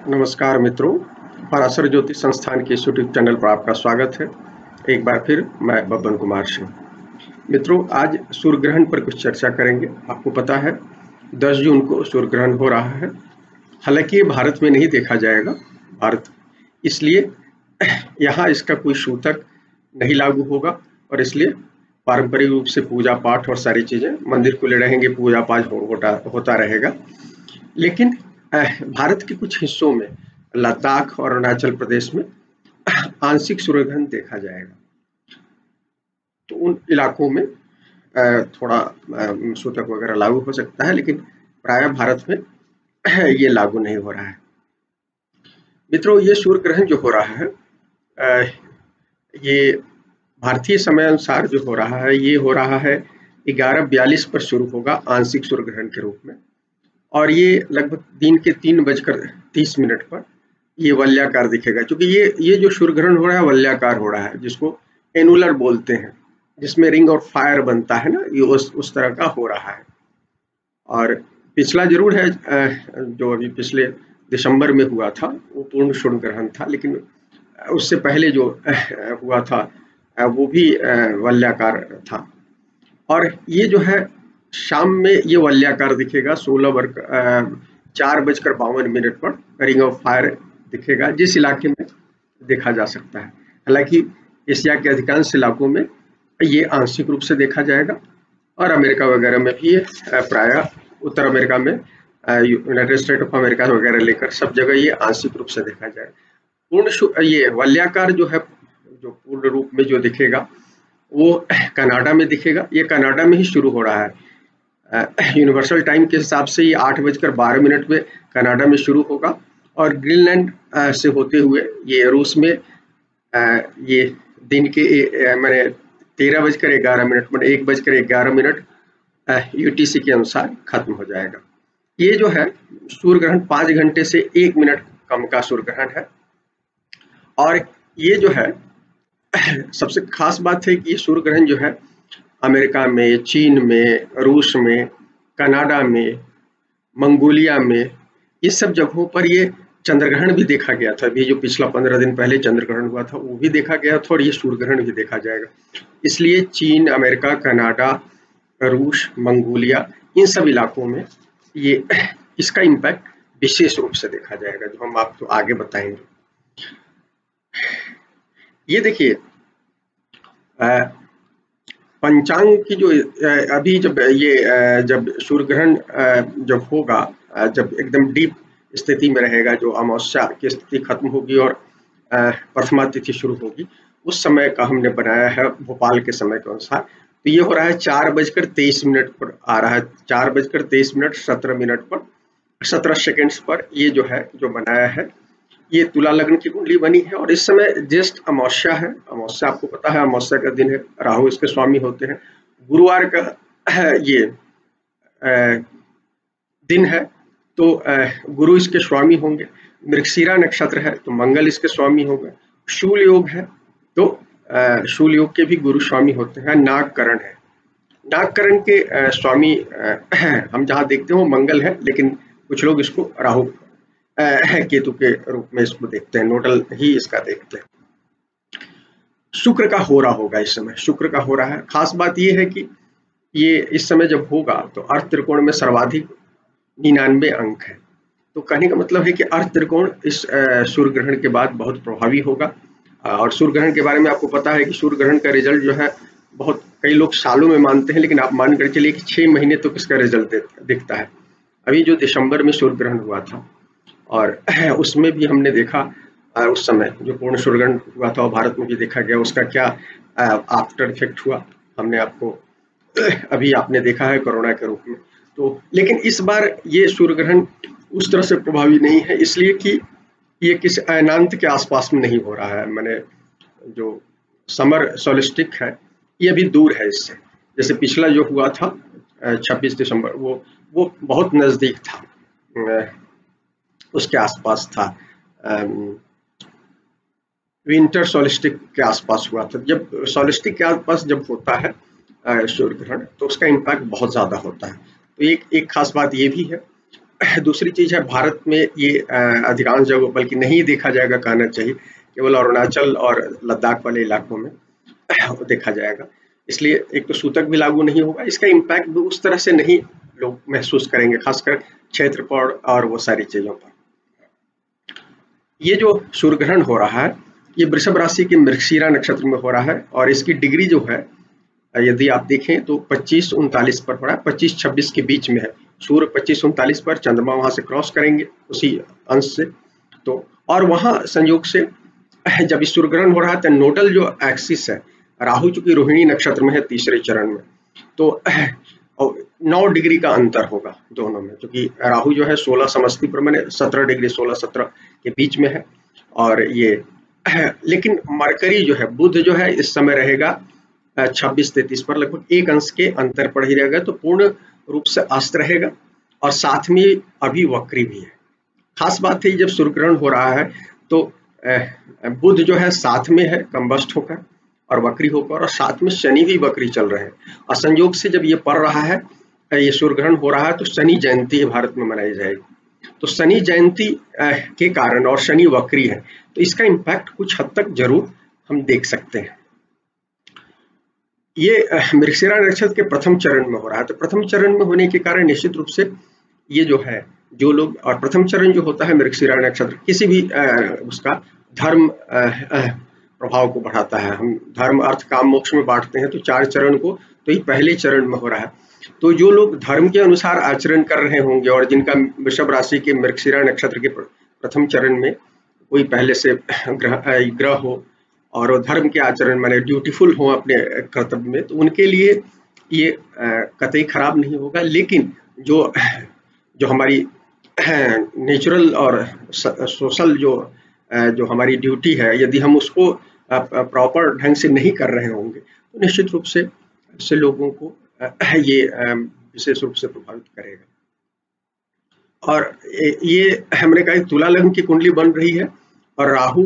नमस्कार मित्रों, पराशर ज्योति संस्थान के इस यूट्यूब चैनल पर आपका स्वागत है। एक बार फिर मैं बब्बन कुमार सिंह। मित्रों, आज सूर्य ग्रहण पर कुछ चर्चा करेंगे। आपको पता है 10 जून को सूर्य ग्रहण हो रहा है। हालांकि ये भारत में नहीं देखा जाएगा, भारत इसलिए यहाँ इसका कोई सूतक नहीं लागू होगा और इसलिए पारंपरिक रूप से पूजा पाठ और सारी चीजें मंदिर खुले रहेंगे, पूजा पाठ होता रहेगा। लेकिन भारत के कुछ हिस्सों में, लद्दाख और अरुणाचल प्रदेश में आंशिक सूर्यग्रहण देखा जाएगा। तो उन इलाकों में थोड़ा सूतक वगैरह लागू हो सकता है, लेकिन प्रायः भारत में ये लागू नहीं हो रहा है। मित्रों, ये सूर्य ग्रहण जो हो रहा है, ये भारतीय समय अनुसार जो हो रहा है, ये हो रहा है 11:42 पर शुरू होगा आंशिक सूर्य ग्रहण के रूप में, और ये लगभग दिन के 3:30 पर ये वलयाकार दिखेगा। क्योंकि ये जो सूर्य ग्रहण हो रहा है वलयाकार हो रहा है, जिसको एनुलर बोलते हैं, जिसमें रिंग ऑफ फायर बनता है ना, ये उस तरह का हो रहा है। और पिछला जरूर है, जो अभी पिछले दिसंबर में हुआ था वो पूर्ण सूर्य ग्रहण था, लेकिन उससे पहले जो हुआ था वो भी वलयाकार था। और ये जो है शाम में ये वलयाकार दिखेगा 4:52 पर रिंग ऑफ फायर दिखेगा, जिस इलाके में देखा जा सकता है। हालांकि एशिया के अधिकांश इलाकों में ये आंशिक रूप से देखा जाएगा, और अमेरिका वगैरह में भी ये प्रायः उत्तर अमेरिका में, यूनाइटेड स्टेट ऑफ अमेरिका वगैरह लेकर सब जगह ये आंशिक रूप से देखा जाएगा। ये वलयाकार जो है, जो पूर्ण रूप में जो दिखेगा वो कनाडा में दिखेगा। ये कनाडा में ही शुरू हो रहा है। यूनिवर्सल टाइम के हिसाब से ये 8:12 पे कनाडा में शुरू होगा, और ग्रीनलैंड से होते हुए ये रूस में ये दिन के मैंने 13:11 मैंने 1:11 यूटीसी के अनुसार खत्म हो जाएगा। ये जो है सूर्य ग्रहण 5 घंटे से 1 मिनट कम का सूर्य ग्रहण है। और ये जो है सबसे खास बात है कि ये सूर्य ग्रहण जो है अमेरिका में, चीन में, रूस में, कनाडा में, मंगोलिया में, इस सब जगहों पर ये चंद्रग्रहण भी देखा गया था। अभी जो पिछला 15 दिन पहले चंद्रग्रहण हुआ था वो भी देखा गया था, और ये सूर्य ग्रहण भी देखा जाएगा। इसलिए चीन, अमेरिका, कनाडा, रूस, मंगोलिया, इन सब इलाकों में ये इसका इम्पैक्ट विशेष रूप से देखा जाएगा, जो हम आपको आगे बताएंगे। ये देखिए, पंचांग की जो अभी जब सूर्य ग्रहण जब होगा, जब एकदम डीप स्थिति में रहेगा, जो अमावस्या की स्थिति खत्म होगी और प्रथमा तिथि शुरू होगी, उस समय का हमने बनाया है भोपाल के समय के अनुसार। तो ये हो रहा है 4:23 पर आ रहा है, 4:23 पर 17 सेकेंड्स पर ये जो है जो बनाया है, ये तुला लग्न की कुंडली बनी है। और इस समय जस्ट अमावस्या है। अमावस्या आपको पता है, अमावस्या का दिन है, राहु इसके स्वामी होते हैं। गुरुवार का ये दिन है, तो गुरु इसके स्वामी होंगे। मृगशिरा नक्षत्र है तो मंगल इसके स्वामी होंगे। शूल योग है तो शूल योग के भी गुरु स्वामी होते हैं। नागकरण है, नागकरण के स्वामी हम जहाँ देखते हो मंगल है, लेकिन कुछ लोग इसको राहु केतु के रूप में इसको देखते हैं, नोडल ही इसका देखते हैं। शुक्र का हो रहा होगा इस समय, शुक्र का हो रहा है। खास बात ये है कि ये इस समय जब होगा तो अर्थ त्रिकोण में सर्वाधिक 99 अंक है। तो कहने का मतलब है कि अर्थ त्रिकोण इस सूर्य ग्रहण के बाद बहुत प्रभावी होगा। और सूर्य ग्रहण के बारे में आपको पता है कि सूर्य ग्रहण का रिजल्ट जो है बहुत, कई लोग सालों में मानते हैं, लेकिन आप मान कर चलिए कि 6 महीने तो इसका रिजल्ट दिखता है। अभी जो दिसंबर में सूर्य ग्रहण हुआ था, और उसमें भी हमने देखा उस समय जो पूर्ण सूर्य ग्रहण हुआ था और भारत में भी देखा गया, उसका क्या आफ्टर इफेक्ट हुआ हमने आपको अभी आपने देखा है कोरोना के रूप में। तो लेकिन इस बार ये सूर्य ग्रहण उस तरह से प्रभावी नहीं है, इसलिए कि ये किसी अयनांत के आसपास में नहीं हो रहा है। मैंने जो समर सोलिस्टिक है ये अभी दूर है इससे। जैसे पिछला जो हुआ था 26 दिसंबर, वो बहुत नजदीक था, उसके आसपास था, विंटर सोलिस्टिक के आसपास हुआ था। जब सोलिस्टिक के आसपास जब होता है सूर्य ग्रहण, तो उसका इम्पैक्ट बहुत ज्यादा होता है। तो एक खास बात ये भी है दूसरी चीज है, भारत में ये अधिकांश जगहों बल्कि नहीं देखा जाएगा कहना चाहिए, केवल अरुणाचल और लद्दाख वाले इलाकों में देखा जाएगा। इसलिए एक तो सूतक भी लागू नहीं होगा, इसका इम्पैक्ट भी उस तरह से नहीं लोग महसूस करेंगे, खासकर क्षेत्रफल और वो सारी चीजों पर। ये जो सूर्य ग्रहण हो रहा है ये वृषभ राशि के मृगशिरा नक्षत्र में हो रहा है और इसकी डिग्री जो है यदि आप देखें तो 25-39 पर पड़ा, 25-26 के बीच में है। सूर्य 25-39 पर, चंद्रमा वहां से क्रॉस करेंगे उसी अंश से। तो और वहां संयोग से जब इस सूर्य ग्रहण हो रहा है तो नोडल जो एक्सिस है, राहु चूंकि रोहिणी नक्षत्र में है तीसरे चरण में, तो 9 डिग्री का अंतर होगा दोनों में, क्योंकि राहु जो है 16 समस्तीपुर में 17 डिग्री 16-17 के बीच में है। और ये लेकिन मरकरी जो है, बुध जो है इस समय रहेगा 26-33 पर, लगभग 1 अंश के अंतर पर ही रहेगा, तो पूर्ण रूप से अस्त रहेगा और साथ में अभी वक्री भी है। खास बात है जब सूर्य ग्रहण हो रहा है तो बुध जो है साथ में है कंबस्ट होकर और वक्री होकर, और साथ में शनि भी वक्री चल रहे हैं। और संयोग से जब ये पड़ रहा है, ये सूर्य ग्रहण हो रहा है, तो शनि जयंती भारत में मनाई जाएगी। तो शनि जयंती के कारण और शनि वक्री है, तो इसका इम्पैक्ट कुछ हद तक जरूर हम देख सकते हैं। ये मृगशिरा नक्षत्र के प्रथम चरण में हो रहा है, तो प्रथम चरण में होने के कारण निश्चित रूप से ये जो है, जो लोग, और प्रथम चरण जो होता है मृगशिरा नक्षत्र किसी भी उसका धर्म प्रभाव को बढ़ाता है। हम धर्म अर्थ काम मोक्ष में बांटते हैं, तो 4 चरण को, तो ये पहले चरण में हो रहा है। तो जो लोग धर्म के अनुसार आचरण कर रहे होंगे और जिनका वृषभ राशि के मृगशिरा नक्षत्र के प्रथम चरण में कोई पहले से ग्रह हो और वो धर्म के आचरण माने ड्यूटीफुल हो अपने कर्तव्य में, तो उनके लिए ये कतई खराब नहीं होगा। लेकिन जो हमारी नेचुरल और सोशल जो हमारी ड्यूटी है, यदि हम उसको प्रॉपर ढंग से नहीं कर रहे होंगे तो निश्चित रूप से ऐसे लोगों को ये विशेष रूप से प्रभावित करेगा। और ये हमने कहा तुला लग्न की कुंडली बन रही है और राहु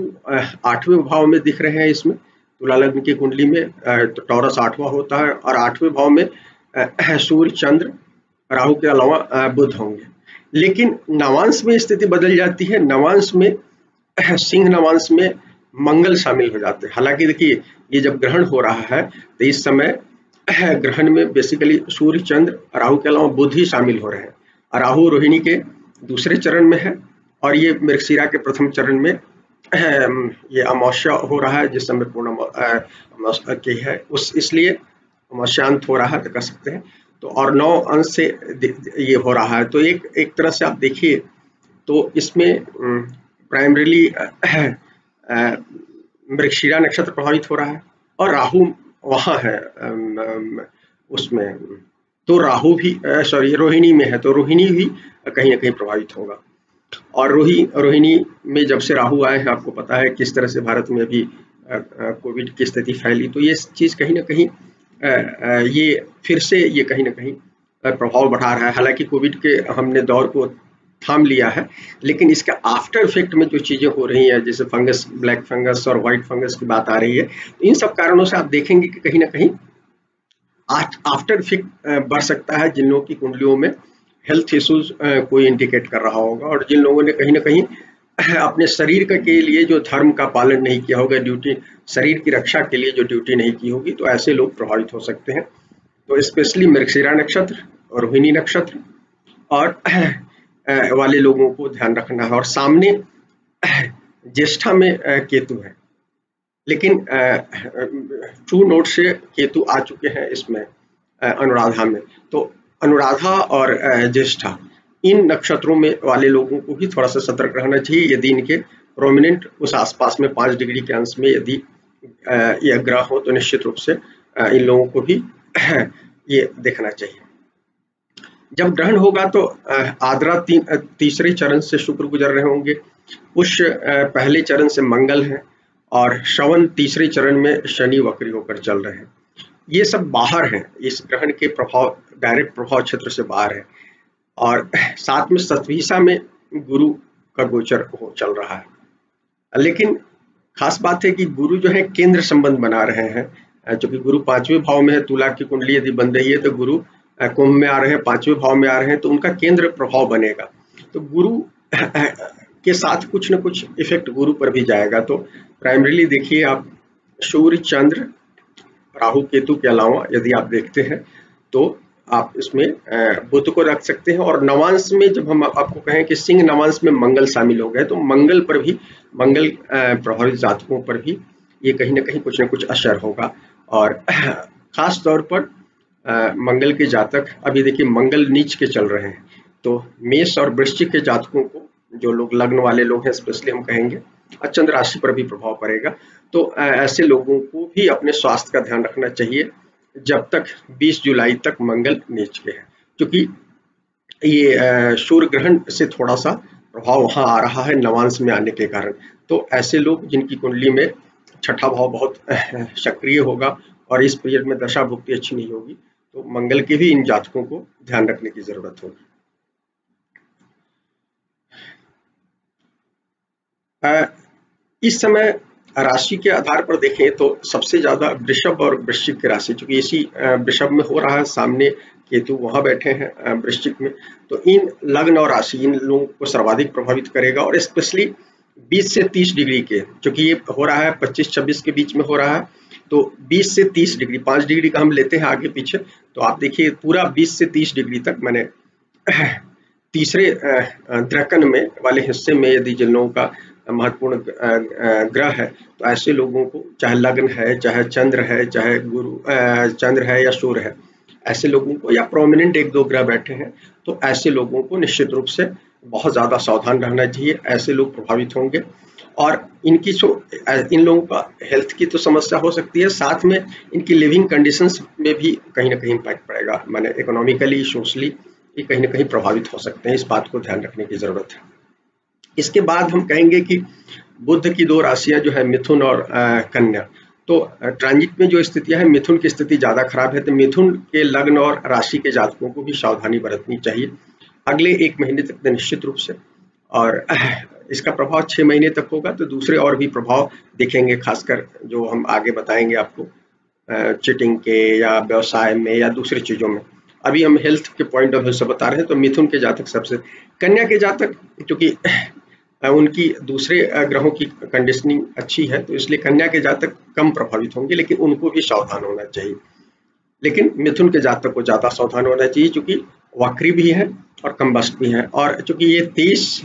8वें भाव में दिख रहे हैं। इसमें तुला लग्न की कुंडली में तो टॉरस 8वां होता है और 8वें भाव में सूर्य चंद्र राहु के अलावा बुध होंगे। लेकिन नवांश में स्थिति बदल जाती है, नवांश में सिंह नवांश में मंगल शामिल हो जाते हैं। हालांकि देखिए ये जब ग्रहण हो रहा है तो इस समय ग्रहण में बेसिकली सूर्य चंद्र राहु के अलावा बुध ही शामिल हो रहे हैं। राहु रोहिणी के दूसरे चरण में है और ये मृगशिरा के प्रथम चरण में ये अमावस्या हो रहा है, जिस समय पूर्ण अमावस्या की है उस इसलिए अमावस्यांत हो रहा है तो कह सकते हैं। तो और 9 अंश से ये हो रहा है, तो एक तरह से आप देखिए तो इसमें प्राइमरीली मृगशिरा नक्षत्र प्रभावित हो रहा है और राहु वहाँ है उसमें, तो राहु भी रोहिणी में है, तो रोहिणी भी कहीं ना कहीं प्रभावित होगा। और रोहिणी में जब से राहु आए हैं, आपको पता है किस तरह से भारत में अभी कोविड की स्थिति फैली, तो ये चीज़ कहीं ना कहीं ये फिर से ये कहीं ना कहीं प्रभाव बढ़ा रहा है। हालांकि कोविड के हमने दौर को थाम लिया है, लेकिन इसका आफ्टर इफेक्ट में जो चीज़ें हो रही हैं, जैसे फंगस, ब्लैक फंगस और व्हाइट फंगस की बात आ रही है, तो इन सब कारणों से आप देखेंगे कि कहीं ना कहीं आफ्टर इफेक्ट बढ़ सकता है। जिन लोगों की कुंडलियों में हेल्थ इश्यूज कोई इंडिकेट कर रहा होगा और जिन लोगों ने कहीं ना कहीं अपने शरीर के लिए जो धर्म का पालन नहीं किया होगा, ड्यूटी शरीर की रक्षा के लिए जो ड्यूटी नहीं की होगी, तो ऐसे लोग प्रभावित हो सकते हैं। तो स्पेशली मृगशिरा नक्षत्र और रोहिणी नक्षत्र और वाले लोगों को ध्यान रखना है। और सामने ज्येष्ठा में केतु है, लेकिन ट्रू नोट से केतु आ चुके हैं इसमें अनुराधा में, तो अनुराधा और ज्येष्ठा इन नक्षत्रों में वाले लोगों को भी थोड़ा सा सतर्क रहना चाहिए। यदि इनके प्रोमिनेंट उस आसपास में 5 डिग्री के अंश में यदि यह ग्रह हो तो निश्चित रूप से इन लोगों को भी ये देखना चाहिए। जब ग्रहण होगा तो आद्रा तीसरे चरण से शुक्र गुजर रहे होंगे, पुष्य पहले चरण से मंगल है और श्रवण तीसरे चरण में शनि वक्री होकर चल रहे हैं। ये सब बाहर हैं, इस ग्रहण के प्रभाव डायरेक्ट प्रभाव क्षेत्र से बाहर है। और साथ में सतभिषा में गुरु का गोचर चल रहा है, लेकिन खास बात है कि गुरु जो है केंद्र संबंध बना रहे हैं, क्योंकि गुरु 5वें भाव में है। तुला की कुंडली यदि बन रही है तो गुरु कुंभ में आ रहे हैं, 5वें भाव में आ रहे हैं, तो उनका केंद्र प्रभाव बनेगा। तो गुरु के साथ कुछ न कुछ इफेक्ट गुरु पर भी जाएगा। तो प्राइमरीली देखिए आप, सूर्य चंद्र राहु केतु के अलावा यदि आप देखते हैं तो आप इसमें बुध को रख सकते हैं। और नवांश में जब हम आपको कहें कि सिंह नवांश में मंगल शामिल हो गए, तो मंगल पर भी, मंगल प्रभावित जातकों पर भी ये कहीं ना कहीं कुछ न कुछ असर होगा। और खास तौर पर मंगल के जातक, अभी देखिए मंगल नीच के चल रहे हैं, तो मेष और वृश्चिक के जातकों को, जो लोग लग्न वाले लोग हैं स्पेशली हम कहेंगे, और चंद्र राशि पर भी प्रभाव पड़ेगा। तो ऐसे लोगों को भी अपने स्वास्थ्य का ध्यान रखना चाहिए जब तक 20 जुलाई तक मंगल नीच के है, क्योंकि ये सूर्य ग्रहण से थोड़ा सा प्रभाव वहां आ रहा है नवांश में आने के कारण। तो ऐसे लोग जिनकी कुंडली में छठा भाव बहुत सक्रिय होगा और इस पीरियड में दशा भुक्ति अच्छी नहीं होगी, तो मंगल के भी इन जातकों को ध्यान रखने की जरूरत होगी। इस समय राशि के आधार पर देखें तो सबसे ज्यादा वृषभ और वृश्चिक की राशि, चूंकि इसी वृषभ में हो रहा है, सामने केतु वहां बैठे हैं वृश्चिक में, तो इन लग्न और राशि इन लोगों को सर्वाधिक प्रभावित करेगा। और स्पेशली 20 से 30 डिग्री के, चूंकि ये हो रहा है 25-26 के बीच में हो रहा है, तो 20 से 30 डिग्री, 5 डिग्री का हम लेते हैं आगे पीछे, तो आप देखिए पूरा 20 से 30 डिग्री तक, मैंने तीसरे द्रकन में वाले हिस्से में यदि जिन लोगों का महत्वपूर्ण ग्रह है, तो ऐसे लोगों को, चाहे लग्न है, चाहे चंद्र है, चाहे गुरु चंद्र है या सूर्य है, ऐसे लोगों को, या प्रोमिनेंट 1-2 ग्रह बैठे हैं, तो ऐसे लोगों को निश्चित रूप से बहुत ज्यादा सावधान रहना चाहिए। ऐसे लोग प्रभावित होंगे और इनकी इन लोगों का हेल्थ की तो समस्या हो सकती है, साथ में इनकी लिविंग कंडीशंस में भी कहीं ना कहीं इम्पैक्ट पड़ेगा, माने इकोनॉमिकली, सोशली ये कहीं ना कहीं प्रभावित हो सकते हैं। इस बात को ध्यान रखने की जरूरत है। इसके बाद हम कहेंगे कि बुध की 2 राशियां जो है मिथुन और कन्या, तो ट्रांजिट में जो स्थितियां हैं, मिथुन की स्थिति ज्यादा खराब है, तो मिथुन के लग्न और राशि के जातकों को भी सावधानी बरतनी चाहिए अगले 1 महीने तक निश्चित रूप से। और इसका प्रभाव 6 महीने तक होगा, तो दूसरे और भी प्रभाव देखेंगे, खासकर जो हम आगे बताएंगे आपको, चीटिंग के या व्यवसाय में या दूसरी चीजों में। अभी हम हेल्थ के पॉइंट ऑफ व्यू से बता रहे हैं, तो मिथुन के जातक सबसे, कन्या के जातक क्योंकि उनकी दूसरे ग्रहों की कंडीशनिंग अच्छी है, तो इसलिए कन्या के जातक कम प्रभावित होंगे, लेकिन उनको भी सावधान होना चाहिए। लेकिन मिथुन के जातक को ज्यादा सावधान होना चाहिए, क्योंकि वक्री भी है और कम्बस्ट भी है, और चूंकि ये 23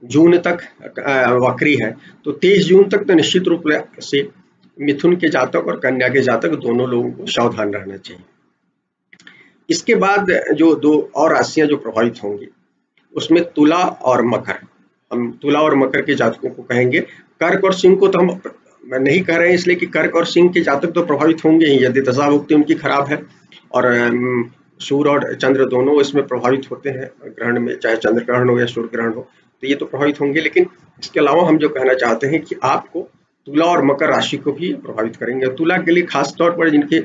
जून तक वक्री है, तो 23 जून तक तो निश्चित रूप से मिथुन के जातक और कन्या के जातक दोनों लोगों को सावधान रहना चाहिए। इसके बाद जो 2 और राशियां जो प्रभावित होंगी, उसमें तुला और मकर, हम तुला और मकर के जातकों को कहेंगे। कर्क और सिंह को तो हम नहीं कह रहे हैं, इसलिए कि कर्क और सिंह के जातक तो प्रभावित होंगे ही यदि दशा भुक्ति उनकी खराब है, और सूर्य और चंद्र दोनों इसमें प्रभावित होते हैं ग्रहण में, चाहे चंद्र ग्रहण हो या सूर्य ग्रहण हो, तो ये तो प्रभावित होंगे। लेकिन इसके अलावा हम जो कहना चाहते हैं कि आपको तुला और मकर राशि को भी प्रभावित करेंगे। तुला के लिए खास तौर पर जिनके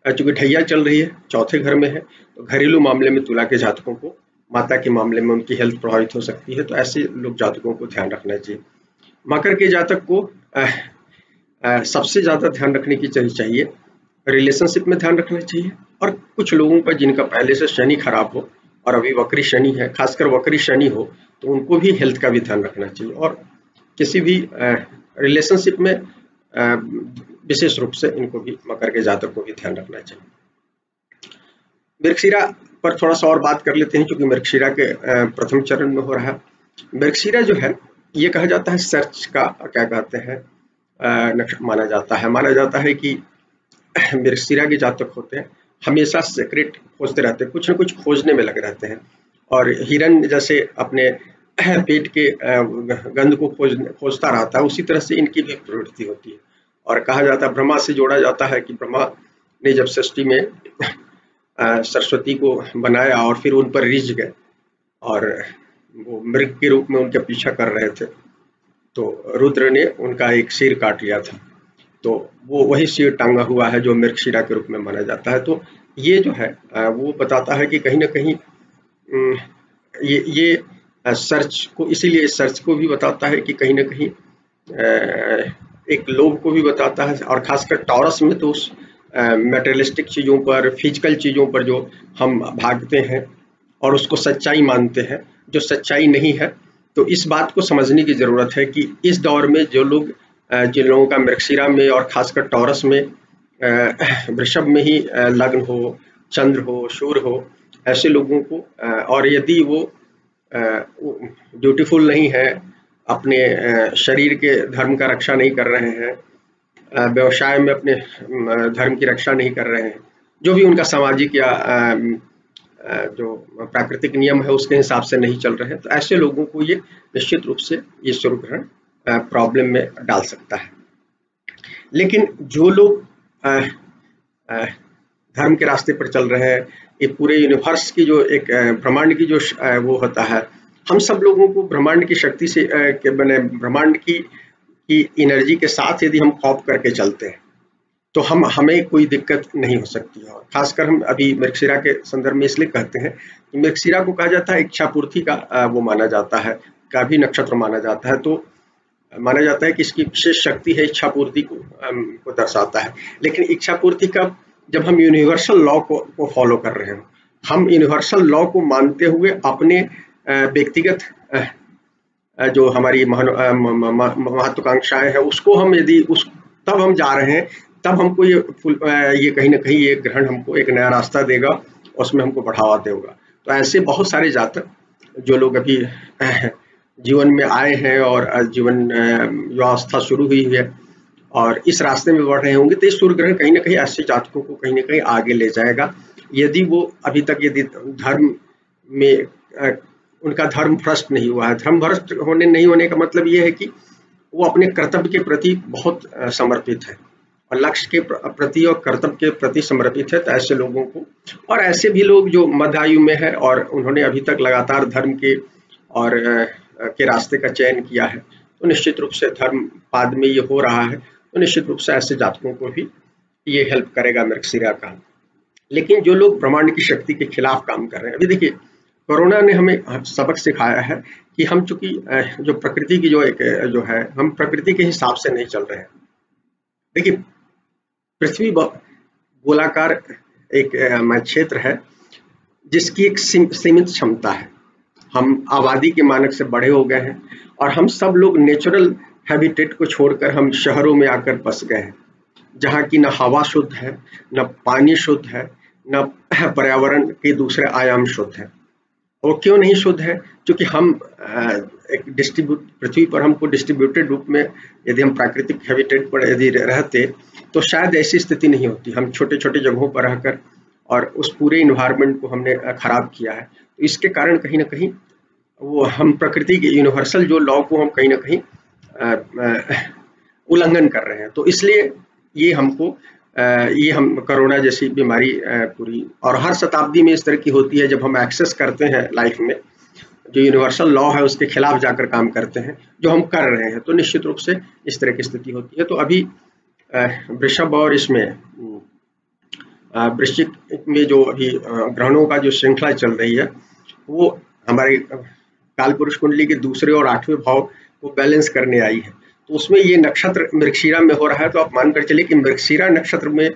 चूंकि ढैया चल रही है, चौथे घर में है, तो घरेलू मामले में तुला के जातकों को, माता के मामले में उनकी हेल्थ प्रभावित हो सकती है, तो ऐसे लोग जातकों को ध्यान रखना चाहिए। मकर के जातक को सबसे ज्यादा ध्यान रखने की चाहिए, रिलेशनशिप में ध्यान रखना चाहिए, और कुछ लोगों का जिनका पहले से शनि खराब हो और अभी वक्री शनि है, खासकर वक्री शनि हो, तो उनको भी हेल्थ का भी ध्यान रखना चाहिए, और किसी भी रिलेशनशिप में विशेष रूप से इनको भी, मकर के जातक को भी ध्यान रखना चाहिए। मृगशिरा पर थोड़ा सा और बात कर लेते हैं, क्योंकि मृगशिरा के प्रथम चरण में हो रहा है। मृगशिरा जो है, ये कहा जाता है सर्च का, क्या कहते हैं, माना जाता है कि मृगशिरा के जातक होते हैं हमेशा सीक्रेट खोजते रहते हैं, कुछ न कुछ खोजने में लगे रहते हैं, और हिरन जैसे अपने पेट के गंध को खोजता रहता है, उसी तरह से इनकी भी प्रवृत्ति होती है। और कहा जाता है, ब्रह्मा से जोड़ा जाता है कि ब्रह्मा ने जब सृष्टि में सरस्वती को बनाया और फिर उन पर रिझ गए और वो मृग के रूप में उनका पीछा कर रहे थे, तो रुद्र ने उनका एक सिर काट लिया था, तो वो वही सिर टांगा हुआ है जो मृगशिरा के रूप में माना जाता है। तो ये जो है वो बताता है कि कहीं ना कहीं ये सर्च को, इसीलिए सर्च को भी बताता है कि कहीं ना कहीं एक लोभ को भी बताता है, और खासकर टॉरस में तो उस मेटेरियलिस्टिक चीज़ों पर, फिजिकल चीज़ों पर जो हम भागते हैं और उसको सच्चाई मानते हैं, जो सच्चाई नहीं है। तो इस बात को समझने की ज़रूरत है कि इस दौर में जो लोग जिन लोगों का मृगशिरा में और खासकर टॉरस में वृषभ में ही लग्न हो, चंद्र हो, सूर्य हो, ऐसे लोगों को और यदि वो ड्यूटीफुल नहीं है, अपने शरीर के धर्म का रक्षा नहीं कर रहे हैं, व्यवसाय में अपने धर्म की रक्षा नहीं कर रहे हैं, जो भी उनका सामाजिक या जो प्राकृतिक नियम है उसके हिसाब से नहीं चल रहे हैं, तो ऐसे लोगों को ये निश्चित रूप से ये सूर्य ग्रहण प्रॉब्लम में डाल सकता है। लेकिन जो लोग धर्म के रास्ते पर चल रहे हैं, ये पूरे यूनिवर्स की जो एक ब्रह्मांड की जो वो होता है, हम सब लोगों को ब्रह्मांड की शक्ति से बने ब्रह्मांड की एनर्जी के साथ यदि हम कॉप करके चलते हैं तो हमें कोई दिक्कत नहीं हो सकती है। और खासकर हम अभी मृगशिरा के संदर्भ में इसलिए कहते हैं कि मृगशिरा को कहा जाता है इच्छा पूर्ति का वो माना जाता है, का भी नक्षत्र माना जाता है। तो माना जाता है कि इसकी विशेष शक्ति है, इच्छा पूर्ति को दर्शाता है। लेकिन इच्छा पूर्ति का जब हम यूनिवर्सल लॉ को फॉलो कर रहे हैं, हम यूनिवर्सल लॉ को मानते हुए अपने व्यक्तिगत जो हमारी महत्वाकांक्षाएं हैं उसको हम यदि तब हम जा रहे हैं, तब हमको ये कहीं ना कहीं ये ग्रहण हमको एक नया रास्ता देगा, उसमें हमको बढ़ावा देगा। तो ऐसे बहुत सारे जातक जो लोग अभी जीवन में आए हैं और जीवन युवावस्था शुरू हुई है और इस रास्ते में बढ़ रहे होंगे, तो इस सूर्य ग्रहण कहीं ना कहीं ऐसे जातकों को कहीं ना कहीं आगे ले जाएगा। यदि वो अभी तक यदि धर्म में उनका धर्म भ्रष्ट नहीं हुआ है। धर्म भ्रष्ट नहीं होने का मतलब ये है कि वो अपने कर्तव्य के प्रति बहुत समर्पित है और लक्ष्य के प्रति और कर्तव्य के प्रति समर्पित है। तो ऐसे लोगों को, और ऐसे भी लोग जो मध्य आयु में है और उन्होंने अभी तक लगातार धर्म के और के रास्ते का चयन किया है, तो निश्चित रूप से धर्म पाद में ये हो रहा है, तो निश्चित रूप से ऐसे जातकों को भी ये हेल्प करेगा मृगशिरा का। लेकिन जो लोग ब्रह्मांड की शक्ति के खिलाफ काम कर रहे हैं, अभी देखिए कोरोना ने हमें सबक सिखाया है कि हम चूंकि जो प्रकृति की जो है हम प्रकृति के हिसाब से नहीं चल रहे हैं। देखिए पृथ्वी गोलाकार एक क्षेत्र है जिसकी एक सीमित क्षमता है। हम आबादी के मानक से बड़े हो गए हैं और हम सब लोग नेचुरल हैबिटेट को छोड़कर हम शहरों में आकर बस गए हैं, जहाँ की न हवा शुद्ध है, न पानी शुद्ध है, न पर्यावरण के दूसरे आयाम शुद्ध है। वो क्यों नहीं शुद्ध है? क्योंकि हम एक पृथ्वी पर हमको डिस्ट्रीब्यूटेड रूप में यदि हम प्राकृतिक हैबिटेट पर यदि रहते तो शायद ऐसी स्थिति नहीं होती। हम छोटे छोटे जगहों पर रहकर और उस पूरे इन्वायरमेंट को हमने खराब किया है। तो इसके कारण कहीं ना कहीं वो हम प्रकृति के यूनिवर्सल जो लॉ को हम कहीं ना कहीं उल्लंघन कर रहे हैं। तो इसलिए ये हमको ये हम कोरोना जैसी बीमारी पूरी, और हर शताब्दी में इस तरह की होती है जब हम एक्सेस करते हैं लाइफ में, जो यूनिवर्सल लॉ है उसके खिलाफ जाकर काम करते हैं, जो हम कर रहे हैं, तो निश्चित रूप से इस तरह की स्थिति होती है। तो अभी वृषभ और इसमें वृश्चिक में जो अभी ग्रहणों का जो श्रृंखला चल रही है वो हमारे कालपुरुष कुंडली के दूसरे और 8वें भाव को बैलेंस करने आई है। तो उसमें ये नक्षत्र मृगशिरा में हो रहा है। तो आप मानकर चलिए कि मृगशिरा नक्षत्र में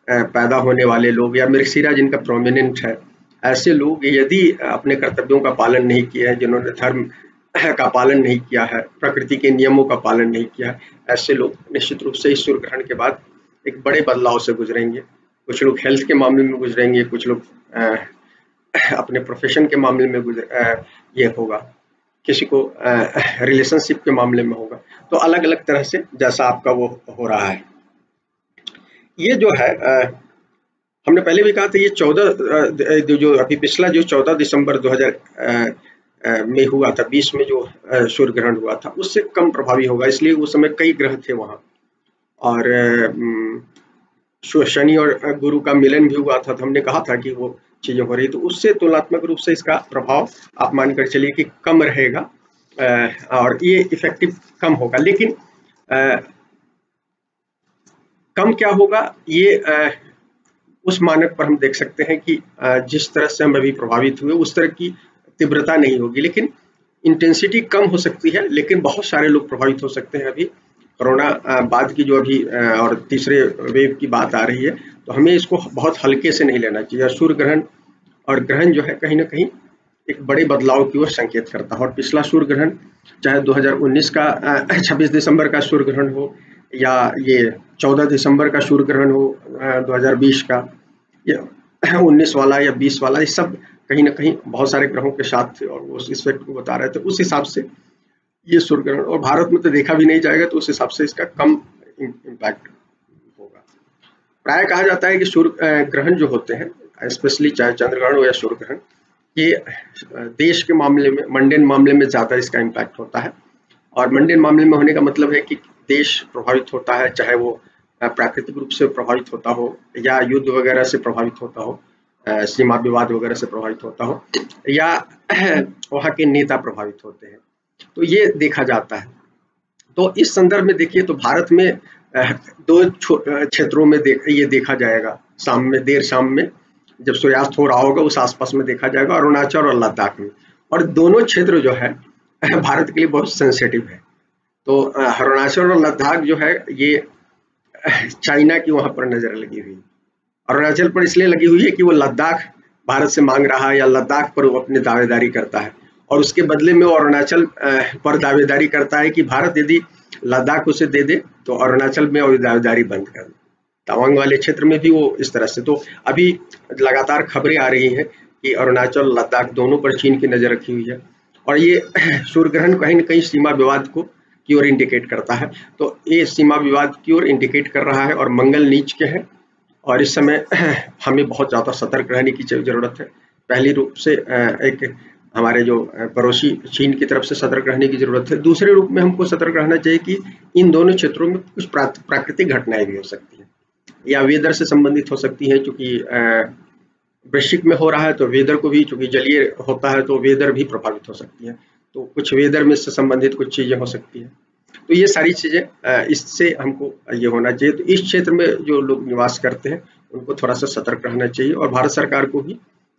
पैदा होने वाले लोग या मृगशिरा जिनका प्रोमिनेंट है, ऐसे लोग यदि अपने कर्तव्यों का पालन नहीं किया है, जिन्होंने धर्म का पालन नहीं किया है, प्रकृति के नियमों का पालन नहीं किया है, ऐसे लोग निश्चित रूप से इस सूर्य ग्रहण के बाद एक बड़े बदलाव से गुजरेंगे। कुछ लोग हेल्थ के मामले में गुजरेंगे, कुछ लोग अपने प्रोफेशन के मामले में ये होगा, किसी को रिलेशनशिप के मामले में होगा। तो अलग अलग तरह से जैसा आपका वो हो रहा है। ये जो है हमने पहले भी कहा था, ये 14 जो अभी पिछला जो 14 दिसंबर 2000 में हुआ था, 20 में जो सूर्य ग्रहण हुआ था, उससे कम प्रभावी होगा। इसलिए उस समय कई ग्रह थे वहाँ और शनि और गुरु का मिलन भी हुआ था। तो हमने कहा था कि वो चीजें हो रही, तो उससे तुलनात्मक रूप से इसका प्रभाव आप मानकर चलिए कि कम रहेगा और ये इफेक्टिव कम होगा। लेकिन कम क्या होगा, ये उस मानक पर हम देख सकते हैं कि जिस तरह से हम अभी प्रभावित हुए उस तरह की तीव्रता नहीं होगी, लेकिन इंटेंसिटी कम हो सकती है। लेकिन बहुत सारे लोग प्रभावित हो सकते हैं। अभी कोरोना बाद की जो अभी और तीसरे वेव की बात आ रही है, तो हमें इसको बहुत हल्के से नहीं लेना चाहिए। सूर्य ग्रहण और ग्रहण जो है कहीं ना कहीं एक बड़े बदलाव की ओर संकेत करता है। और पिछला सूर्य ग्रहण चाहे 2019 का 26 दिसंबर का सूर्य ग्रहण हो, या ये 14 दिसंबर का सूर्य ग्रहण हो 2020 का, या 19 वाला या 20 वाला, ये सब कहीं ना कहीं बहुत सारे ग्रहों के साथ थे और वो इस इफेक्ट को बता रहे थे। उस हिसाब से ये सूर्य ग्रहण, और भारत में तो देखा भी नहीं जाएगा, तो उस हिसाब से इसका कम इम्पैक्ट होगा। प्राय कहा जाता है कि सूर्य ग्रहण जो होते हैं, स्पेशली चाहे चंद्र ग्रहण हो या सूर्य ग्रहण, ये देश के मामले में, मंडेन मामले में ज्यादा इसका इम्पैक्ट होता है। और मंडेन मामले में होने का मतलब है कि देश प्रभावित होता है, चाहे वो प्राकृतिक रूप से प्रभावित होता हो या युद्ध वगैरह से प्रभावित होता हो, सीमा विवाद वगैरह से प्रभावित होता हो, या वहाँ के नेता प्रभावित होते हैं, तो ये देखा जाता है। तो इस संदर्भ में देखिए तो भारत में दो क्षेत्रों में ये देखा जाएगा। शाम में, देर शाम में जब सूर्यास्त हो रहा होगा, उस आसपास में देखा जाएगा, अरुणाचल और लद्दाख में। और दोनों क्षेत्र जो है भारत के लिए बहुत सेंसिटिव है। तो अरुणाचल और लद्दाख जो है ये चाइना की वहां पर नजर लगी हुई है। अरुणाचल पर इसलिए लगी हुई है कि वो लद्दाख भारत से मांग रहा है, या लद्दाख पर वो अपनी दावेदारी करता है, और उसके बदले में वो अरुणाचल पर दावेदारी करता है कि भारत यदि लद्दाख उसे दे दे तो अरुणाचल में वो दावेदारी बंद कर दे। तवांग वाले क्षेत्र में भी वो इस तरह से। तो अभी लगातार खबरें आ रही हैं कि अरुणाचल, लद्दाख दोनों पर चीन की नजर रखी हुई है, और ये सूर्य ग्रहण कहीं न कहीं सीमा विवाद को की ओर इंडिकेट करता है। तो ये सीमा विवाद की ओर इंडिकेट कर रहा है, और मंगल नीच के हैं, और इस समय हमें बहुत ज़्यादा सतर्क रहने की ज़रूरत है। पहली रूप से एक हमारे जो पड़ोसी चीन की तरफ से सतर्क रहने की ज़रूरत है। दूसरे रूप में हमको सतर्क रहना चाहिए कि इन दोनों क्षेत्रों में कुछ प्राकृतिक घटनाएं भी हो सकती हैं, या वेदर से संबंधित हो सकती हैं, क्योंकि वृश्चिक में हो रहा है तो वेदर को भी, चूंकि जलीय होता है तो वेदर भी प्रभावित हो सकती है, तो कुछ वेदर में से संबंधित कुछ चीज़ें हो सकती हैं। तो ये सारी चीज़ें, इससे हमको ये होना चाहिए। तो इस क्षेत्र में जो लोग निवास करते हैं उनको थोड़ा सा सतर्क रहना चाहिए, और भारत सरकार को भी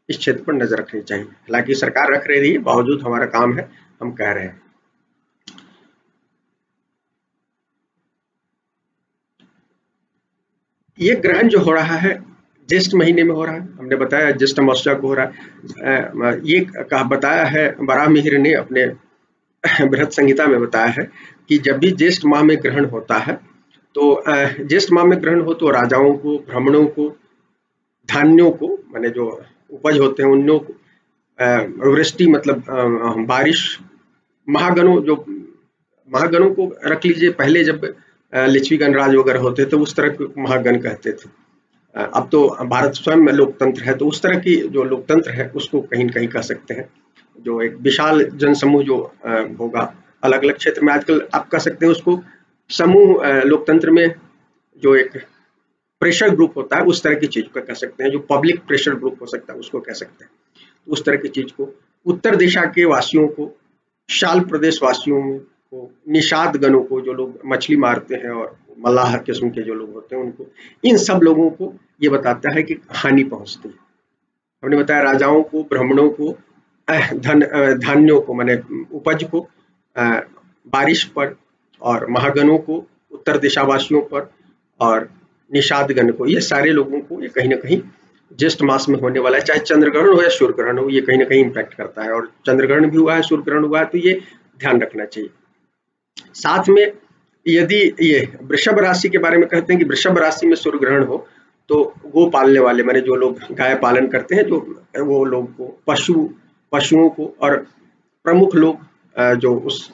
इस क्षेत्र पर नजर रखनी चाहिए। हालांकि सरकार रख रही है, बावजूद हमारा काम है, हम कह रहे हैं। ये ग्रहण जो हो रहा है ज्येष्ठ महीने में हो रहा है, हमने बताया ज्येष्ठ अमावस्या को हो रहा है। ये बताया है वराह मिहिर ने अपने बृहद संहिता में बताया है कि जब भी ज्येष्ठ माह में ग्रहण होता है, तो ज्येष्ठ माह में ग्रहण हो तो राजाओं को, ब्राह्मणों को, धान्यों को, माने जो उपज होते हैं उन को, वृष्टि मतलब बारिश, महागणों को रख लीजिए। पहले जब लिच्छवी गणराज वगैरह होते थे उस तरह के महागण कहते थे। अब तो भारत स्वयं में लोकतंत्र है, तो उस तरह की जो लोकतंत्र है उसको कहीं न कहीं कह सकते हैं। जो एक विशाल जनसमूह जो होगा अलग अलग क्षेत्र में, आजकल आप कह सकते हैं उसको समूह, लोकतंत्र में जो एक प्रेशर ग्रुप होता है उस तरह की चीज को कह सकते हैं, जो पब्लिक प्रेशर ग्रुप हो सकता है उसको कह सकते हैं। तो उस तरह की चीज को उत्तर दिशा के वासियों को, शाल प्रदेश वासियों को, निषाद गणों को, जो लोग मछली मारते हैं और मल्लाह किस्म के जो लोग होते हैं उनको, इन सब लोगों को ये बताता है कि हानि पहुंचती है। हमने बताया राजाओं को, ब्राह्मणों को, धान्यों को, माने उपज को, बारिश पर, और महागणों को, उत्तर दिशावासियों पर, और निषादगण को, ये सारे लोगों को ये कहीं ना कहीं ज्येष्ठ मास में होने वाला है, चाहे चंद्रग्रहण हो या सूर्य ग्रहण हो, ये कहीं ना कहीं इम्पैक्ट करता है। और चंद्रग्रहण भी हुआ है, सूर्य ग्रहण हुआ है, तो ये ध्यान रखना चाहिए। साथ में यदि ये वृषभ राशि के बारे में कहते हैं कि वृषभ राशि में सूर्य ग्रहण हो तो गो पालने वाले, माने जो लोग गाय पालन करते हैं, जो वो लोग को, पशुओं को, और प्रमुख लोग जो उस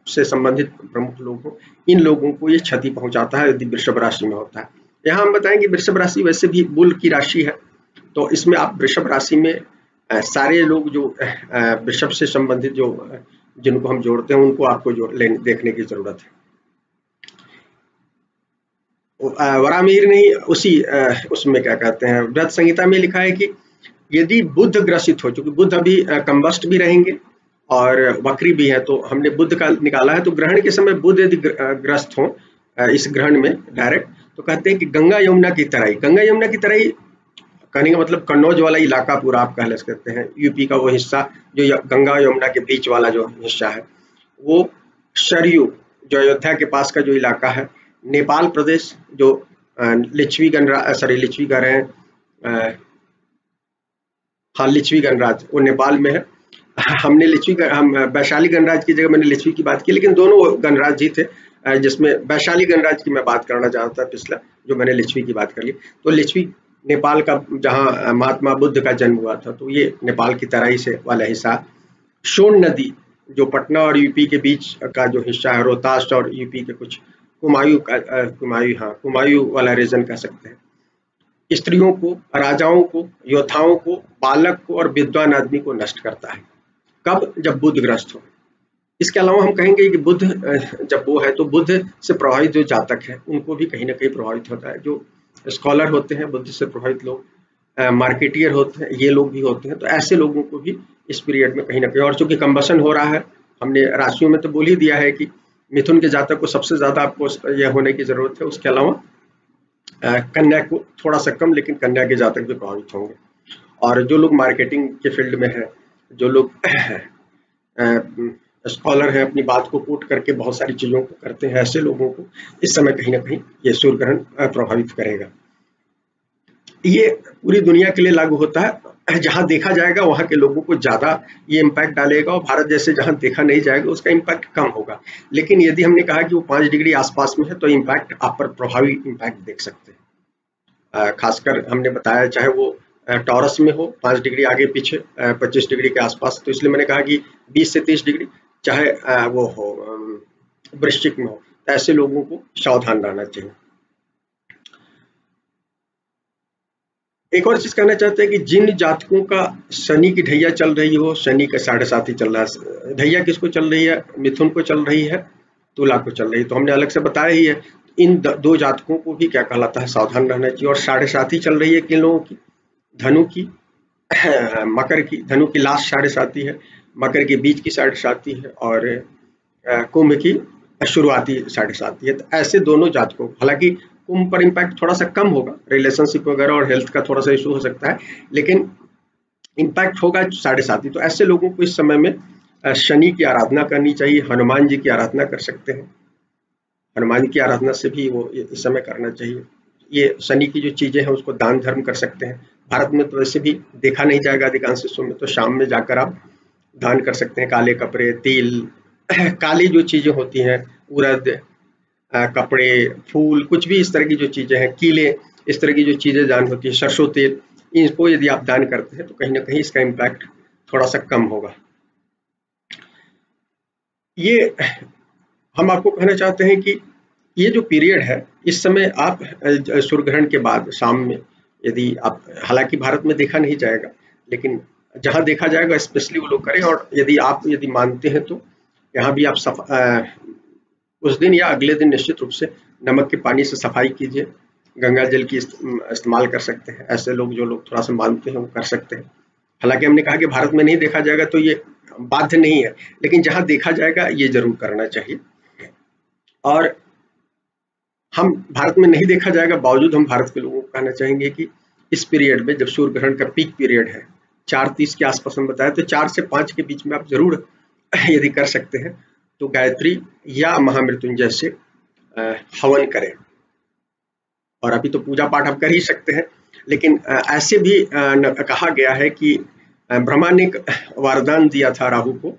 से संबंधित प्रमुख लोग हो, इन लोगों को ये क्षति पहुंचाता है यदि वृषभ राशि में होता है। यहाँ हम बताएंगे वृषभ राशि वैसे भी बुल की राशि है, तो इसमें आप वृषभ राशि में सारे लोग जो वृषभ से संबंधित जो जिनको हम जोड़ते हैं उनको आपको देखने की जरूरत है। वराह मिहिर ने उसी उसमें क्या कहते हैं, बृहद संहिता में लिखा है कि यदि बुध ग्रसित हो, चूंकि बुध अभी कंबस्ट भी रहेंगे और वक्री भी है, तो हमने बुध का निकाला है, तो ग्रहण के समय बुध यदि ग्रस्त हो इस ग्रहण में डायरेक्ट, तो कहते हैं कि गंगा यमुना की तराई, गंगा यमुना की तराई कहने का मतलब कन्नौज वाला इलाका पूरा आप कह सकते हैं, यूपी का वो हिस्सा जो गंगा यमुना के बीच वाला जो हिस्सा है, वो सरयू जो अयोध्या के पास का जो इलाका है, नेपाल प्रदेश जो लिच्छवी गणराज वो नेपाल में है, हमने हम वैशाली गणराज की जगह मैंने लिच्छवी की बात की, लेकिन दोनों गणराज जी थे, जिसमें वैशाली गणराज की मैं बात करना चाहता था पिछला, जो मैंने लिच्छवी की बात कर ली। तो लिच्छवी नेपाल का, जहाँ महात्मा बुद्ध का जन्म हुआ था, तो ये नेपाल की तराई से वाला हिस्सा। सोन नदी जो पटना और यूपी के बीच का जो हिस्सा है, रोहतास और यूपी के कुछ कुमायूं वाला रीजन कह सकते हैं। स्त्रियों को, राजाओं को, योद्धाओं को, बालक को और विद्वान आदमी को नष्ट करता है। कब? जब बुद्ध ग्रस्त हो। इसके अलावा हम कहेंगे कि बुद्ध जब वो है तो बुद्ध से प्रभावित जो जातक है उनको भी कहीं ना कहीं प्रभावित होता है। जो स्कॉलर होते हैं, बुद्ध से प्रभावित लोग, मार्केटियर होते हैं, ये लोग भी होते हैं। तो ऐसे लोगों को भी इस पीरियड में कहीं ना कहीं, और चूंकि कंबसन हो रहा है, हमने राशियों में तो बोल ही दिया है कि मिथुन के जातक को सबसे ज्यादा आपको यह होने की जरूरत है। उसके अलावा कन्या को थोड़ा सा कम, लेकिन कन्या के जातक भी प्रभावित होंगे। और जो लोग मार्केटिंग के फील्ड में है, जो लोग स्कॉलर है, अपनी बात को कोट करके बहुत सारी चीजों को करते हैं, ऐसे लोगों को इस समय कहीं ना कहीं ये सूर्य ग्रहण प्रभावित करेगा। ये पूरी दुनिया के लिए लागू होता है। जहां देखा जाएगा वहां के लोगों को ज्यादा ये इम्पैक्ट डालेगा, और भारत जैसे जहां देखा नहीं जाएगा उसका इम्पैक्ट कम होगा। लेकिन यदि हमने कहा कि वो 5 डिग्री आसपास में है तो इम्पैक्ट आप पर प्रभावी इम्पैक्ट देख सकते हैं। खासकर हमने बताया चाहे वो टॉरस में हो 5 डिग्री आगे पीछे 25 डिग्री के आसपास, तो इसलिए मैंने कहा कि 20 से 30 डिग्री, चाहे वो हो वृश्चिक में हो, तो ऐसे लोगों को सावधान रहना चाहिए। एक और चीज कहना चाहते हैं कि जिन जातकों का शनि की ढैया चल रही हो, शनि का 7.5 ही चल रहा है, ढैया किसको चल रही है? मिथुन को चल रही है, तुला को चल रही है, तो हमने अलग से बताया ही है। इन दो जातकों को भी क्या कहलाता है, सावधान रहना चाहिए। और 7.5 ही चल रही है किन लोगों की? धनु की, मकर की। धनु की लास्ट 7.5 है, मकर के बीच की 7.5 है, और कुंभ की शुरुआती 7.5 है। तो ऐसे दोनों जातकों, हालांकि कुंभ पर इम्पैक्ट थोड़ा सा कम होगा, रिलेशनशिप वगैरह और हेल्थ का थोड़ा सा इशू हो सकता है, लेकिन इम्पैक्ट होगा 7.5। तो ऐसे लोगों को इस समय में शनि की आराधना करनी चाहिए, हनुमान जी की आराधना कर सकते हैं। हनुमान की आराधना से भी वो इस समय करना चाहिए। ये शनि की जो चीजें हैं उसको दान धर्म कर सकते हैं। भारत में तो वैसे भी देखा नहीं जाएगा अधिकांश हिस्सों में, तो शाम में जाकर आप दान कर सकते हैं। काले कपड़े, तिल, काली जो चीजें होती हैं, उड़द, कपड़े, फूल, कुछ भी इस तरह की जो चीजें हैं, कीले, इस तरह की जो चीजें दान होती है, सरसों तेल, इनको यदि आप दान करते हैं तो कहीं ना कहीं इसका इम्पैक्ट थोड़ा सा कम होगा। ये हम आपको कहना चाहते हैं कि ये जो पीरियड है, इस समय आप सूर्य ग्रहण के बाद शाम में यदि आप, हालांकि भारत में देखा नहीं जाएगा, लेकिन जहां देखा जाएगा स्पेशली वो लोग करें। और यदि मानते हैं तो यहाँ भी आप उस दिन या अगले दिन निश्चित रूप से नमक के पानी से सफाई कीजिए, गंगा जल की इस्तेमाल कर सकते हैं। ऐसे लोग, जो लोग थोड़ा सा मानते हैं, वो कर सकते हैं। हालांकि हमने कहा कि भारत में नहीं देखा जाएगा तो ये बाध्य नहीं है, लेकिन जहां देखा जाएगा ये जरूर करना चाहिए। और हम भारत में नहीं देखा जाएगा, बावजूद हम भारत के लोगों को कहना चाहेंगे कि इस पीरियड में, जब सूर्य ग्रहण का पीक पीरियड है 4:30 के आसपास हम बताया, तो 4 से 5 के बीच में आप जरूर यदि कर सकते हैं तो गायत्री या महामृत्युंजय से हवन करें। और अभी तो पूजा पाठ आप कर ही सकते हैं, लेकिन ऐसे भी कहा गया है कि ब्रह्मा ने वरदान दिया था राहु को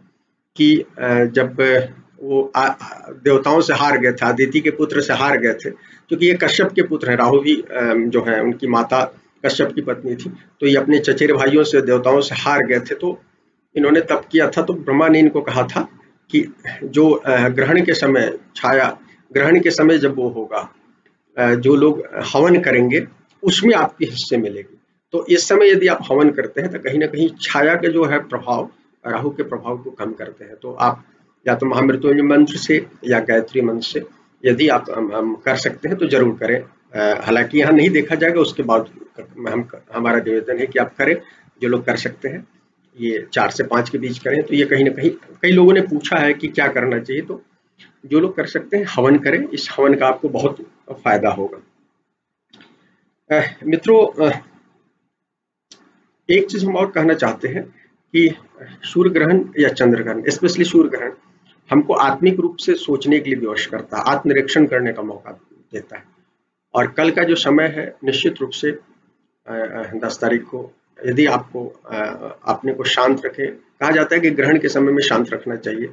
कि जब वो देवताओं से हार गए थे, आदिति के पुत्र से हार गए थे, क्योंकि ये कश्यप के पुत्र हैं, राहु भी जो है उनकी माता कश्यप की पत्नी थी, तो ये अपने चचेरे भाइयों से, देवताओं से हार गए थे। तो इन्होंने तप किया था, तो ब्रह्मा ने इनको कहा था कि जो ग्रहण के समय, छाया ग्रहण के समय जब वो होगा, जो लोग हवन करेंगे उसमें आपके हिस्से मिलेगी। तो इस समय यदि आप हवन करते हैं तो कहीं ना कहीं छाया के जो है प्रभाव, राहु के प्रभाव को कम करते हैं। तो आप या तो महामृत्युंजय मंत्र से या गायत्री मंत्र से यदि आप हम कर सकते हैं तो जरूर करें। हालांकि यहाँ नहीं देखा जाएगा, उसके बाद हमारा निवेदन है कि आप करें। जो लोग कर सकते हैं ये 4 से 5 के बीच करें। तो ये कहीं ना कहीं, कई लोगों ने पूछा है कि क्या करना चाहिए, तो जो लोग कर सकते हैं हवन करें। इस हवन का आपको बहुत फायदा होगा। मित्रों, एक चीज हम और कहना चाहते हैं कि सूर्य ग्रहण या चंद्र ग्रहण, स्पेशली सूर्य ग्रहण, हमको आत्मिक रूप से सोचने के लिए विवश करता है, आत्मनिरीक्षण करने का मौका देता है। और कल का जो समय है, निश्चित रूप से 10 तारीख को यदि आपको अपने को शांत रखें, कहा जाता है कि ग्रहण के समय में शांत रखना चाहिए,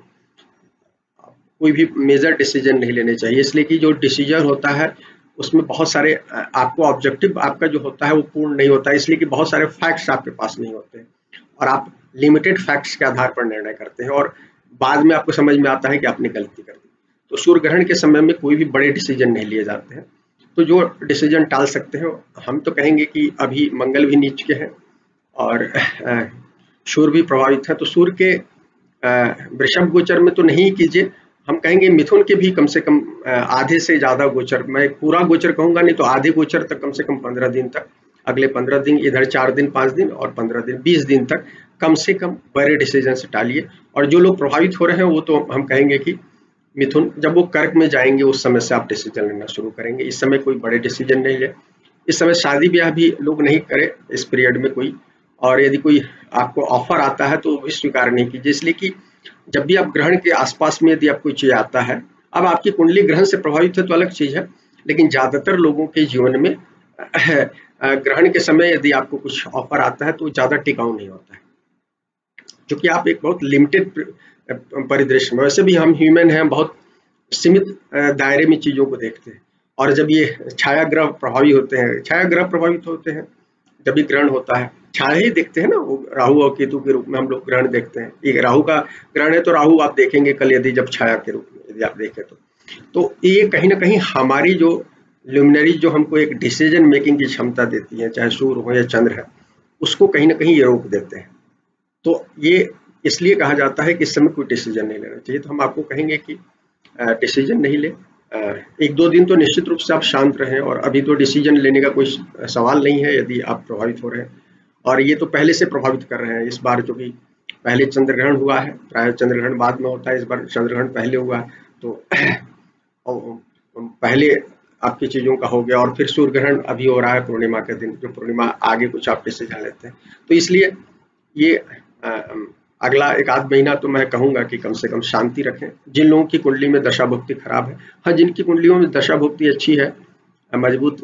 कोई भी मेजर डिसीजन नहीं लेने चाहिए, इसलिए कि जो डिसीजन होता है उसमें बहुत सारे आपको ऑब्जेक्टिव आपका जो होता है वो पूर्ण नहीं होता है, इसलिए कि बहुत सारे फैक्ट्स आपके पास नहीं होते और आप लिमिटेड फैक्ट्स के आधार पर निर्णय करते हैं और बाद में आपको समझ में आता है कि आपने गलती कर दी। तो सूर्य ग्रहण के समय में कोई भी बड़े डिसीजन नहीं लिए जाते हैं, तो जो डिसीजन टाल सकते हैं, हम तो कहेंगे कि अभी मंगल भी नीच के हैं और सूर्य भी प्रभावित है, तो सूर्य के वृषभ गोचर में तो नहीं कीजिए, हम कहेंगे मिथुन के भी कम से कम आधे से ज्यादा गोचर, मैं पूरा गोचर कहूंगा नहीं तो आधे गोचर तक कम से कम 15 दिन तक, अगले 15 दिन, इधर 4 दिन 5 दिन और 15 दिन 20 दिन तक कम से कम बड़े डिसीजन से टालिए। और जो लोग प्रभावित हो रहे हैं वो तो हम कहेंगे कि मिथुन, जब वो कर्क में जाएंगे उस समय से आप डिसीजन लेना शुरू करेंगे, इस समय कोई बड़े डिसीजन नहीं ले, इस समय शादी ब्याह भी लोग नहीं करें इस पीरियड में कोई, और यदि कोई आपको ऑफर आता है तो वो भी स्वीकार नहीं कीजिए, इसलिए कि जब भी आप ग्रहण के आसपास में यदि आपको चीज आता है, अब आपकी कुंडली ग्रहण से प्रभावित है तो अलग चीज है, लेकिन ज्यादातर लोगों के जीवन में ग्रहण के समय यदि आपको कुछ ऑफर आता है तो ज्यादा टिकाऊ नहीं होता है, क्योंकि आप एक बहुत लिमिटेड परिदृश्य में, वैसे भी हम ह्यूमन हैं, बहुत सीमित दायरे में चीजों को देखते हैं, और जब ये छाया ग्रह प्रभावी होते हैं, छाया ग्रह प्रभावित होते हैं जब भी ग्रहण होता है, छाया ही देखते हैं ना, वो राहु और केतु के रूप में हम लोग ग्रहण देखते हैं, ये राहु का ग्रहण है तो राहु आप देखेंगे कल यदि जब छाया के रूप में यदि आप देखें तो ये कहीं ना कहीं हमारी जो ल्यूमिनरी जो हमको एक डिसीजन मेकिंग की क्षमता देती है, चाहे सूर्य हो या चंद्र है, उसको कहीं ना कहीं ये रोक देते हैं। तो ये इसलिए कहा जाता है कि इस समय कोई डिसीजन नहीं लेना चाहिए, तो हम आपको कहेंगे कि डिसीजन नहीं ले, 1-2 दिन तो निश्चित रूप से आप शांत रहें, और अभी तो डिसीजन लेने का कोई सवाल नहीं है यदि आप प्रभावित हो रहे हैं, और ये तो पहले से प्रभावित कर रहे हैं, इस बार जो कि पहले चंद्र ग्रहण हुआ है, प्राय चंद्र ग्रहण बाद में होता है, इस बार चंद्र ग्रहण पहले हुआ है, तो पहले आपकी चीजों का हो गया, और फिर सूर्य ग्रहण अभी हो रहा है पूर्णिमा के दिन, जो पूर्णिमा आगे कुछ आप डिसीजन लेते हैं, तो इसलिए ये अगला 1-आध महीना तो मैं कहूंगा कि कम से कम शांति रखें, जिन लोगों की कुंडली में दशा भुक्ति खराब है, हाँ जिनकी कुंडलियों में दशा भुक्ति अच्छी है, मजबूत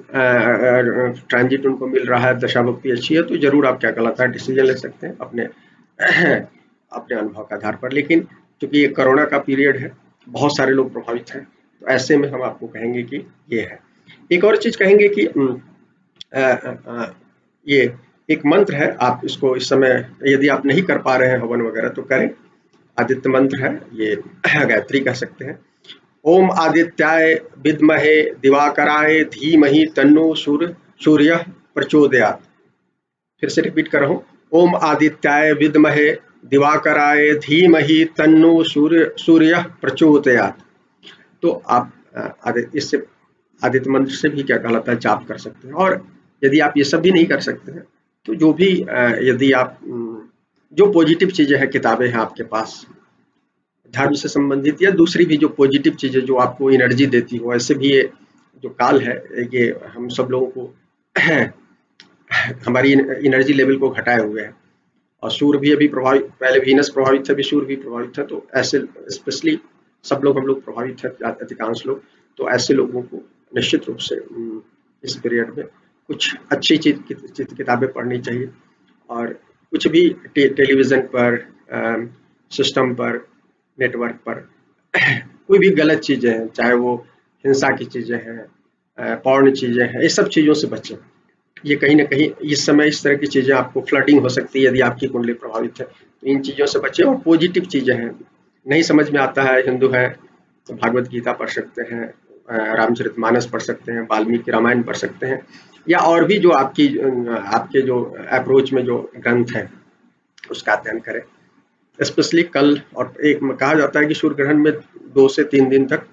ट्रांजिट उनको मिल रहा है, दशा भुक्ति अच्छी है, तो जरूर आप क्या कहलाता है डिसीजन ले सकते हैं अपने अपने अनुभव के आधार पर, लेकिन क्योंकि ये कोरोना का पीरियड है, बहुत सारे लोग प्रभावित हैं, तो ऐसे में हम आपको कहेंगे कि ये है। एक और चीज कहेंगे कि ये एक मंत्र है, आप इसको इस समय यदि आप नहीं कर पा रहे हैं हवन वगैरह तो करें, आदित्य मंत्र है, ये गायत्री कह सकते हैं। ओम आदित्याय विद्महे दिवाकराय धीमहि तन्नो सूर्य प्रचोदयात्। फिर से रिपीट कर रहा हूँ, ओम आदित्याय विद्महे दिवाकराय धीमहि तन्नो सूर्य प्रचोदयात्। तो आप इससे आदित्य मंत्र से भी क्या कहलाता है जाप कर सकते हैं, और यदि आप ये सब भी नहीं कर सकते हैं तो जो भी यदि आप जो पॉजिटिव चीजें हैं, किताबें हैं आपके पास धर्म से संबंधित या दूसरी भी जो पॉजिटिव चीजें जो आपको एनर्जी देती हो, ऐसे भी ये जो काल है ये हम सब लोगों को हमारी एनर्जी लेवल को घटाए हुए है, और सूर्य भी अभी प्रभावित, पहले वीनस प्रभावित है, अभी सूर्य भी प्रभावित है, तो ऐसे स्पेशली सब लोग हम लोग प्रभावित है, अधिकांश लोग, तो ऐसे लोगों को निश्चित रूप से इस पीरियड में कुछ अच्छी किताबें पढ़नी चाहिए, और कुछ भी टेलीविजन पर, सिस्टम पर, नेटवर्क पर कोई भी गलत चीजें हैं, चाहे वो हिंसा की चीजें हैं, पॉर्न चीजें हैं, ये सब चीजों से बचें। ये कहीं ना कहीं इस समय इस तरह की चीजें आपको फ्लडिंग हो सकती है यदि आपकी कुंडली प्रभावित है, तो इन चीजों से बचें, और पॉजिटिव चीजें हैं, नहीं समझ में आता है, हिंदू है तो भागवत गीता पढ़ सकते हैं, रामचरितमानस पढ़ सकते हैं, वाल्मीकि रामायण पढ़ सकते हैं, या और भी जो आपके जो अप्रोच में जो ग्रंथ है उसका अध्ययन करें। स्पेशली कल, और एक कहा जाता है कि सूर्य ग्रहण में 2 से 3 दिन तक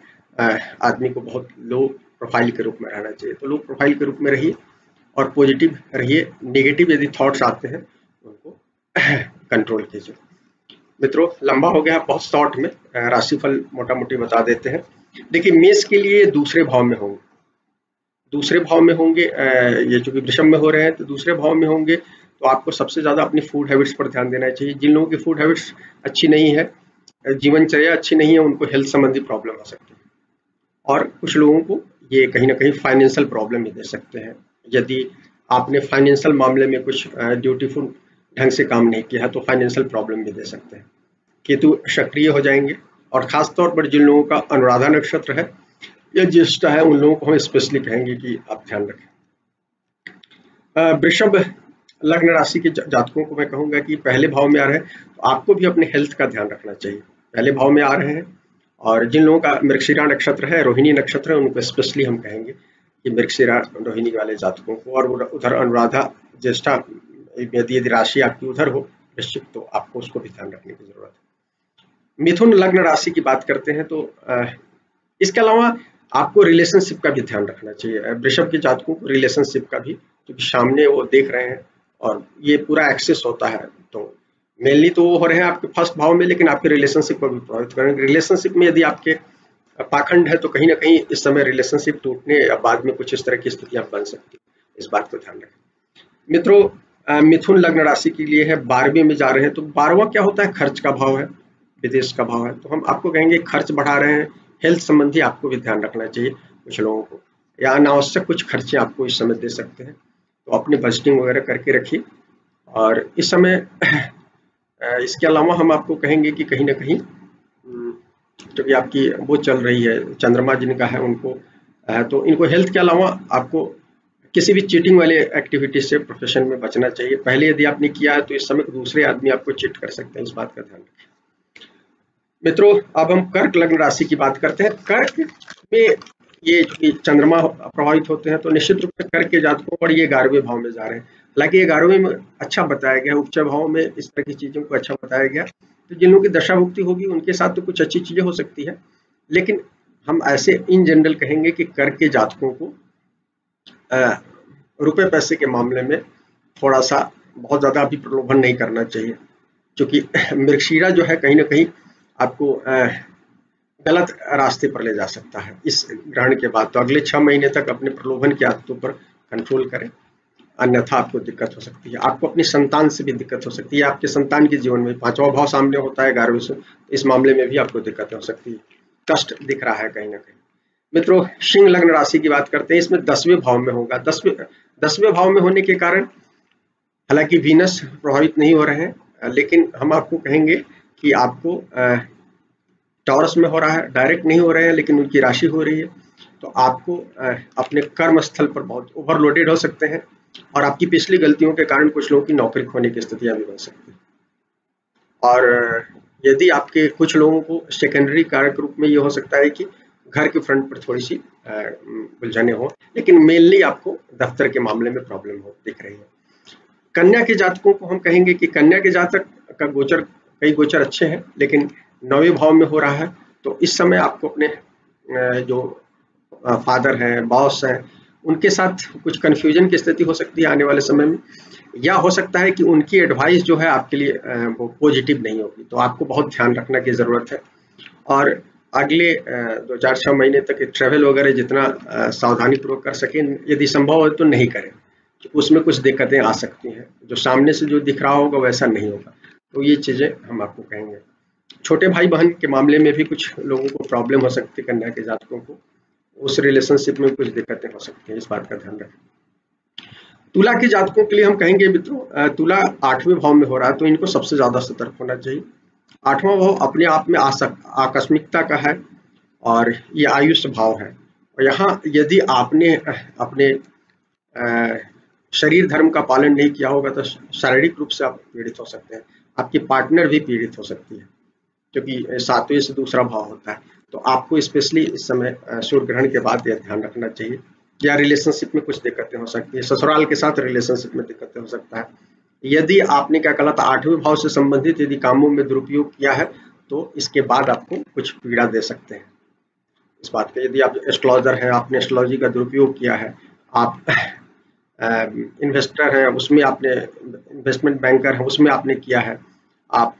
आदमी को बहुत लो प्रोफाइल के रूप में रहना चाहिए, तो लो प्रोफाइल के रूप में रहिए और पॉजिटिव रहिए, नेगेटिव यदि थॉट्स आते हैं उनको कंट्रोल कीजिए। मित्रों, लंबा हो गया, बहुत शॉर्ट में राशिफल मोटा मोटी बता देते हैं। देखिए, मेष के लिए दूसरे भाव में होंगे, ये चूंकि वृषभ में हो रहे हैं तो दूसरे भाव में होंगे, तो आपको सबसे ज्यादा अपनी फूड हैबिट्स पर ध्यान देना चाहिए। जिन लोगों की फूड हैबिट्स अच्छी नहीं है, जीवनचर्या अच्छी नहीं है, उनको हेल्थ संबंधी प्रॉब्लम हो सकती है, और कुछ लोगों को ये कहीं ना कहीं फाइनेंशियल प्रॉब्लम भी दे सकते हैं। यदि आपने फाइनेंशियल मामले में कुछ ड्यूटीफुल ढंग से काम नहीं किया है तो फाइनेंशियल प्रॉब्लम भी दे सकते हैं। केतु सक्रिय हो जाएंगे और खास तौर पर जिन लोगों का अनुराधा नक्षत्र है या ज्येष्ठा है उन लोगों को हम स्पेशली कहेंगे कि आप ध्यान रखें। वृषभ लग्न राशि के जातकों को मैं कहूंगा कि पहले भाव में आ रहे हैं तो आपको भी अपने हेल्थ का ध्यान रखना चाहिए। पहले भाव में आ रहे हैं और जिन लोगों का मृगशिरा नक्षत्र है, रोहिणी नक्षत्र है, उनको स्पेशली हम कहेंगे कि मृगशिरा रोहिणी वाले जातकों को, और उधर अनुराधा ज्येष्ठा यदि राशि आपकी उधर हो वृश्चिक तो आपको उसको भी ध्यान रखने की जरूरत है। मिथुन लग्न राशि की बात करते हैं तो इसके अलावा आपको रिलेशनशिप का भी ध्यान रखना चाहिए। वृषभ के जातकों को रिलेशनशिप का भी, क्योंकि सामने वो देख रहे हैं और ये पूरा एक्सेस होता है तो मेनली तो वो हो रहे हैं आपके फर्स्ट भाव में, लेकिन आपके रिलेशनशिप को भी प्रभावित करेंगे। रिलेशनशिप में यदि आपके पाखंड है तो कहीं ना कहीं इस समय रिलेशनशिप टूटने या बाद में कुछ इस तरह की स्थितियां बन सकती है, इस बात को ध्यान रखें। मित्रों, मिथुन लग्न राशि के लिए है 12वें में जा रहे हैं तो 12वां क्या होता है, खर्च का भाव है, विदेश का भाव है, तो हम आपको कहेंगे खर्च बढ़ा रहे हैं। हेल्थ संबंधी आपको भी ध्यान रखना चाहिए। कुछ लोगों को या अनावश्यक कुछ खर्चे आपको इस समय दे सकते हैं, तो अपने बजटिंग वगैरह करके रखिए। और इस समय इसके अलावा हम आपको कहेंगे कि कहीं ना कहीं क्योंकि आपकी वो चल रही है, चंद्रमा जिनका है उनको तो इनको हेल्थ के अलावा आपको किसी भी चीटिंग वाले एक्टिविटी से प्रोफेशन में बचना चाहिए। पहले यदि आपने किया है तो इस समय दूसरे आदमी आपको चीट कर सकते हैं, इस बात का ध्यान रखें। मित्रों, अब हम कर्क लग्न राशि की बात करते हैं। कर्क में ये चंद्रमा प्रभावित होते हैं तो निश्चित रूप से कर्क के जातकों पर ये 11वें भाव में जा रहे हैं। हालांकि 11वें में अच्छा बताया गया, उच्च भाव में इस तरह की चीजों को अच्छा बताया गया, तो जिन लोगों की दशा भुक्ति होगी उनके साथ तो कुछ अच्छी चीजें हो सकती है, लेकिन हम ऐसे इन जनरल कहेंगे कि कर्क के जातकों को रुपए पैसे के मामले में थोड़ा सा बहुत ज्यादा अभी प्रलोभन नहीं करना चाहिए, क्योंकि मृगशिरा जो है कहीं ना कहीं आपको गलत रास्ते पर ले जा सकता है इस ग्रहण के बाद। तो अगले 6 महीने तक अपने प्रलोभन की आदतों पर कंट्रोल करें, अन्यथा आपको दिक्कत हो सकती है। आपको अपनी संतान से भी दिक्कत हो सकती है। आपके संतान के जीवन में 5वां भाव सामने होता है 11वें से, इस मामले में भी आपको दिक्कत हो सकती है, कष्ट दिख रहा है कहीं ना कहीं। मित्रों, सिंह लग्न राशि की बात करते हैं। इसमें 10वें भाव में होगा। 10वें भाव में होने के कारण हालांकि वीनस प्रभावित नहीं हो रहे हैं, लेकिन हम आपको कहेंगे कि आपको टॉरस में हो रहा है, डायरेक्ट नहीं हो रहे हैं लेकिन उनकी राशि हो रही है, तो आपको अपने कर्म स्थल पर बहुत ओवरलोडेड हो सकते हैं और आपकी पिछली गलतियों के कारण कुछ लोगों की नौकरी खोने की स्थितियां भी बन सकती है। और यदि आपके कुछ लोगों को सेकेंडरी कारक रूप में ये हो सकता है कि घर के फ्रंट पर थोड़ी सी उलझने हो, लेकिन मेनली आपको दफ्तर के मामले में प्रॉब्लम हो दिख रही है। कन्या के जातकों को हम कहेंगे कि कन्या के जातक का गोचर, कई गोचर अच्छे हैं लेकिन 9वें भाव में हो रहा है, तो इस समय आपको अपने जो फादर हैं, बॉस हैं, उनके साथ कुछ कंफ्यूजन की स्थिति हो सकती है आने वाले समय में, या हो सकता है कि उनकी एडवाइस जो है आपके लिए वो पॉजिटिव नहीं होगी, तो आपको बहुत ध्यान रखने की जरूरत है। और अगले 2-4-6 महीने तक ट्रैवल वगैरह जितना सावधानी पूर्वक कर सकें, यदि संभव हो तो नहीं करें, तो उसमें कुछ दिक्कतें आ सकती हैं। जो सामने से जो दिख रहा होगा वैसा नहीं होगा, तो ये चीजें हम आपको कहेंगे। छोटे भाई बहन के मामले में भी कुछ लोगों को प्रॉब्लम हो सकती है, कन्या के जातकों को उस रिलेशनशिप में कुछ दिक्कतें हो सकती हैं, इस बात का ध्यान रखें। तुला के जातकों के लिए हम कहेंगे मित्रों, तुला 8वें भाव में हो रहा है तो इनको सबसे ज्यादा सतर्क होना चाहिए। 8वां भाव अपने आप में आकस्मिकता का है और ये आयुष भाव है, और यहाँ यदि आपने अपने शरीर धर्म का पालन नहीं किया होगा तो शारीरिक रूप से आप पीड़ित हो सकते हैं, आपकी पार्टनर भी पीड़ित हो सकती है, क्योंकि 7वें से दूसरा भाव होता है। तो आपको स्पेशली इस समय सूर्य ग्रहण के बाद यह ध्यान रखना चाहिए, या रिलेशनशिप में कुछ दिक्कतें हो सकती है, ससुराल के साथ रिलेशनशिप में दिक्कतें हो सकता है। यदि आपने क्या कहा था 8वें भाव से संबंधित यदि कामों में दुरुपयोग किया है तो इसके बाद आपको कुछ पीड़ा दे सकते हैं, इस बात का। यदि आप एस्ट्रोलॉजर हैं, आपने एस्ट्रोलॉजी का दुरुपयोग किया है, आप इन्वेस्टर हैं, उसमें आपने इन्वेस्टमेंट बैंकर हैं, उसमें आपने किया है, आप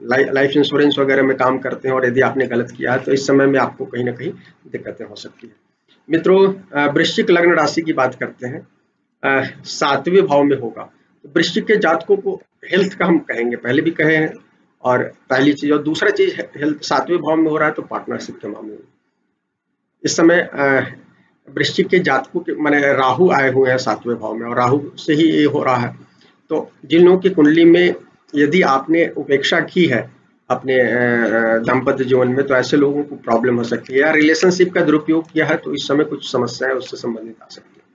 लाइफ इंश्योरेंस वगैरह में काम करते हैं और यदि आपने गलत किया है तो इस समय में आपको कहीं ना कहीं दिक्कतें हो सकती है। मित्रों, वृश्चिक लग्न राशि की बात करते हैं। 7वें भाव में होगा तो वृश्चिक के जातकों को हेल्थ का हम कहेंगे, पहले भी कहे हैं, और पहली चीज और दूसरा चीज हेल्थ 7वें भाव में हो रहा है तो पार्टनरशिप के मामले में इस समय वृश्चिक के जातकों के माने राहु आए हुए हैं 7वें भाव में, और राहु से ही ये हो रहा है। तो जिन लोगों की कुंडली में यदि आपने उपेक्षा की है अपने दाम्पत्य जीवन में, तो ऐसे लोगों को प्रॉब्लम हो सकती है, या रिलेशनशिप का दुरुपयोग किया है तो इस समय कुछ समस्याएं उससे संबंधित आ सकती है।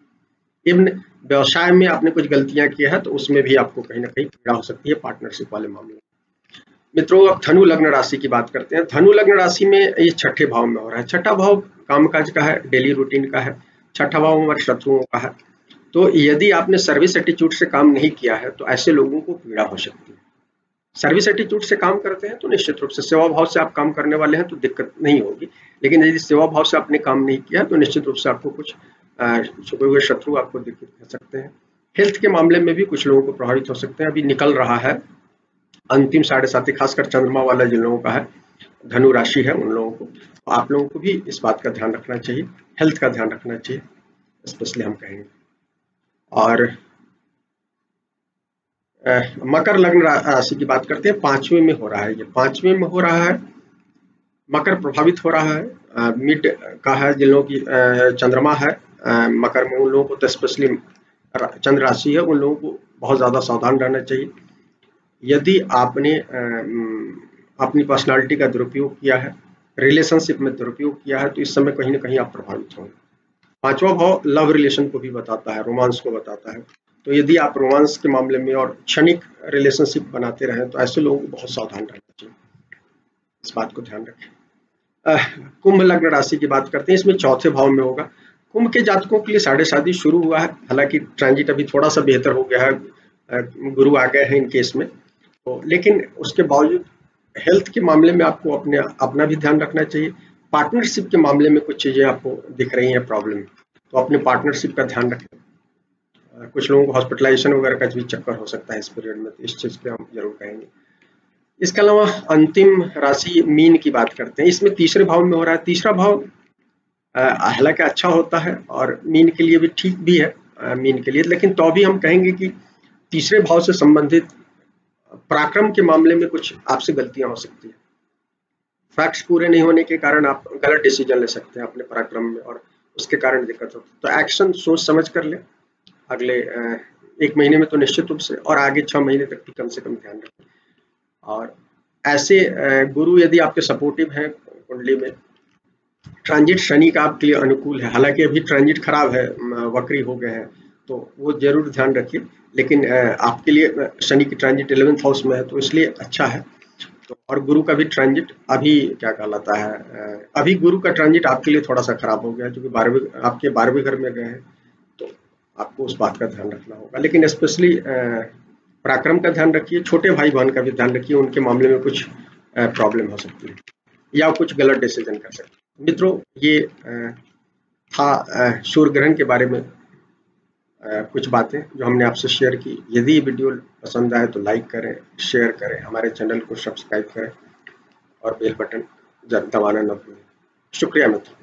इवन व्यवसाय में आपने कुछ गलतियां की है तो उसमें भी आपको कहीं ना कहीं पीड़ा हो सकती है पार्टनरशिप वाले मामले में। मित्रों, अब धनु लग्न राशि की बात करते हैं। धनु लग्न राशि में ये छठे भाव में हो रहा है। छठा भाव कामकाज का है, डेली रूटीन का है। छठा भाव हमारे शत्रुओं का है। तो यदि आपने सर्विस एटीट्यूड से काम नहीं किया है तो ऐसे लोगों को पीड़ा हो सकती है। सर्विस एटीट्यूड से काम करते हैं तो निश्चित रूप से, सेवा भाव से आप काम करने वाले हैं तो दिक्कत नहीं होगी। लेकिन यदि सेवा भाव से आपने काम नहीं किया तो निश्चित रूप से आपको कुछ छुपे हुए शत्रु आपको दिक्कत कर सकते हैं। हेल्थ के मामले में भी कुछ लोगों को प्रभावित हो सकते हैं। अभी निकल रहा है अंतिम 7.5, खासकर चंद्रमा वाला जिन लोगों का है, धनु राशि है, उन लोगों को, आप लोगों को भी इस बात का ध्यान रखना चाहिए, हेल्थ का ध्यान रखना चाहिए, स्पेशली हम कहेंगे। और मकर लग्न राशि की बात करते हैं। 5वें में हो रहा है, ये 5वें में हो रहा है। मकर प्रभावित हो रहा है, मिड का है, जिन लोगों की चंद्रमा है मकर में, उन लोगों को तो स्पेशली चंद्र राशि है, उन लोगों को बहुत ज्यादा सावधान रहना चाहिए। यदि आपने अपनी पर्सनालिटी का दुरुपयोग किया है, रिलेशनशिप में दुरुपयोग किया है, तो इस समय कहीं ना कहीं आप प्रभावित होंगे। 5वां भाव लव रिलेशन को भी बताता है, रोमांस को बताता है। तो यदि आप रोमांस के मामले में और क्षणिक रिलेशनशिप बनाते रहें तो ऐसे लोगों को बहुत सावधान रहना चाहिए, इस बात को ध्यान रखें। कुंभ लग्न राशि की बात करते हैं। इसमें चौथे भाव में होगा। कुंभ के जातकों के लिए साढ़े शादी शुरू हुआ है, हालांकि ट्रांजिट अभी थोड़ा सा बेहतर हो गया है, गुरु आ गए हैं इनके इसमें, तो लेकिन उसके बावजूद हेल्थ के मामले में आपको अपना भी ध्यान रखना चाहिए। पार्टनरशिप के मामले में कुछ चीजें आपको दिख रही हैं प्रॉब्लम, तो अपने पार्टनरशिप का ध्यान रखें। कुछ लोगों को हॉस्पिटलाइजेशन वगैरह का भी चक्कर हो सकता है इस पीरियड में, तो इस चीज पे हम जरूर कहेंगे। इसके अलावा अंतिम राशि मीन की बात करते हैं। इसमें तीसरे भाव में हो रहा है। तीसरा भाव हालांकि अच्छा होता है और मीन के लिए भी ठीक भी है, मीन के लिए, लेकिन तो भी हम कहेंगे कि तीसरे भाव से संबंधित पराक्रम के मामले में कुछ आपसे गलतियां हो सकती है। फैक्ट्स पूरे नहीं होने के कारण आप गलत डिसीजन ले सकते हैं अपने पराक्रम में, और उसके कारण दिक्कत होती है। तो एक्शन सोच समझ कर ले, अगले 1 महीने में तो निश्चित रूप से, और आगे 6 महीने तक भी कम से कम ध्यान रखें। और ऐसे गुरु यदि आपके सपोर्टिव हैं कुंडली में, ट्रांजिट शनि का आपके लिए अनुकूल है, हालांकि अभी ट्रांजिट खराब है, वक्री हो गए हैं, तो वो जरूर ध्यान रखिए। लेकिन आपके लिए शनि की ट्रांजिट 11th हाउस में है तो इसलिए अच्छा है। तो और गुरु का भी ट्रांजिट अभी क्या कहलाता है, अभी गुरु का ट्रांजिट आपके लिए थोड़ा सा खराब हो गया है, क्योंकि आपके 12वें घर में गए हैं, तो आपको उस बात का ध्यान रखना होगा। लेकिन स्पेशली पराक्रम का ध्यान रखिए, छोटे भाई बहन का भी ध्यान रखिए, उनके मामले में कुछ प्रॉब्लम हो सकती है या कुछ गलत डिसीजन कर सकते हैं। मित्रों, ये था सूर्य ग्रहण के बारे में कुछ बातें जो हमने आपसे शेयर की। यदि वीडियो पसंद आए तो लाइक करें, शेयर करें, हमारे चैनल को सब्सक्राइब करें और बेल बटन दबाना न भूलें। शुक्रिया मित्रों।